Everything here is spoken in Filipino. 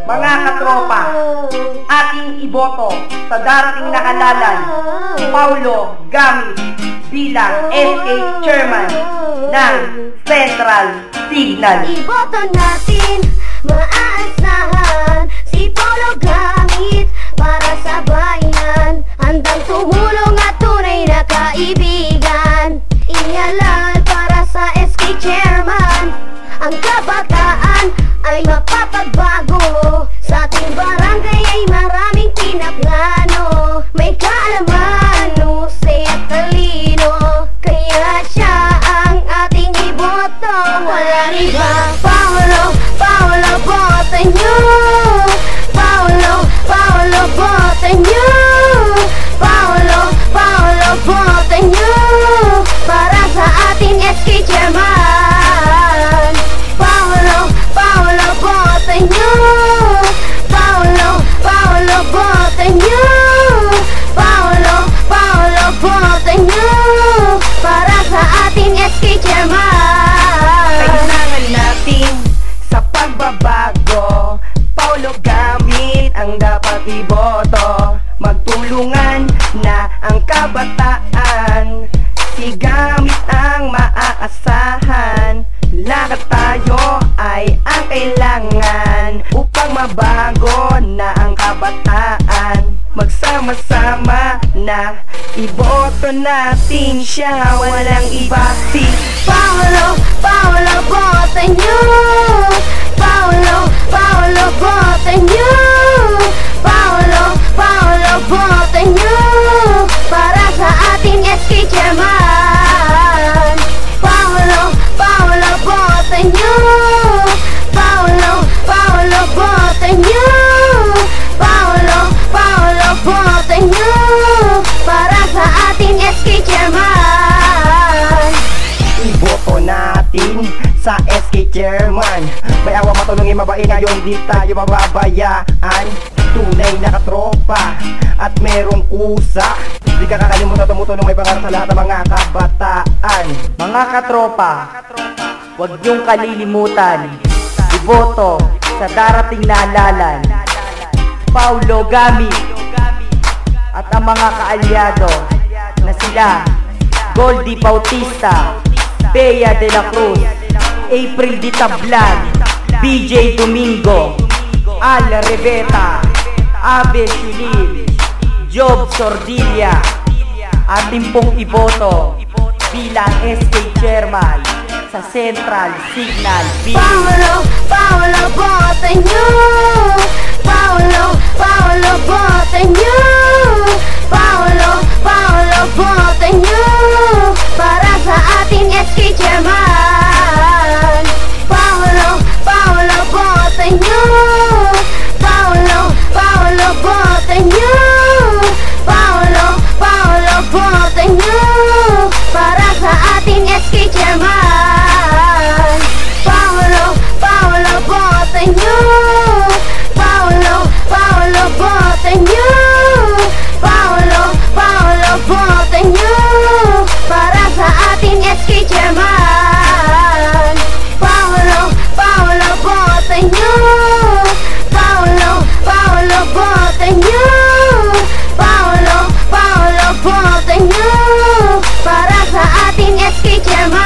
Mga katropa, ating iboto sa darating na halalan si Paulo Gamit bilang SK Chairman ng Central Signal. Iboto natin, maaasahan si Paulo Gamit para sa bayan. Handang tumulong at tunay na kaibigan. Ihalal para sa SK Chairman. Ang kabataan ay mapapagbago. Sa ating barangay ay maraming pinaplano. May kaalaman, husay at talino. Kaya siya ang ating iboto. Walang iba. Paulo, Paulo, boto nyo. Paulo, Paulo, boto nyo. Paulo, Paulo, boto nyo. Para sa ating SK Chairman. Paulo, Paulo, boto nyo. Paulo, Paulo, boto nyo. Paulo, Paulo, boto nyo. Para sa ating SK Chairman. Kailangan natin sa pagbabago, Paulo Gamit ang dapat iboto. Magtulungan na ang kabataan, si Gamit ang maaasahan. Lahat tayo ay ang kailangan upang mabago na ang kabataan. Magsama-sama na iboto natin siya, walang iba si Paulo, Paulo, boto nyo. Paulo, Paulo, boto nyo. Paulo, Paulo, boto nyo. Para sa ating SK Chairman. Paulo, Paulo, boto nyo. Paulo, Paulo, boto nyo. Paulo, Paulo, boto nyo. Para sa ating SK Chairman. iboto natin sa SK Chairman. May awa matulungin mabait ngayon, di tayo mababayaan. Tunay na katropa at merong kusa. Di ka kakalimutan tumutulong, may pangarap sa lahat ng mga kabataan. Mga katropa, huwag niyong kalilimutan iboto sa darating na halalan Paulo Gamit at ang mga kaalyado na sila Goldie Bautista, Bea de la Cruz, April Di Tablan, BJ Domingo, Al Reveta, Abe Shilil, Job Sordilla. Ating pong iboto bilang SK Chairman sa Central Signal B. Paulo, Paulo, boto nyo. Paulo, Paulo, boto nyo. Paulo, Paulo, boto nyo. Para sa ating SK Chairman. Paulo, Paulo, boto nyo. Paulo, Paulo, boto nyo. Paulo, Paulo, boto nyo. Para sa ating SK Chairman. Paulo, Paulo, boto nyo. Paulo, Paulo, boto nyo. Paulo, Paulo, boto nyo. Para sa ating SK Chairman. Paulo, Paulo, boto nyo. Paulo, Paulo, boto nyo. Paulo, Paulo, boto nyo. Para sa ating SK Chairman.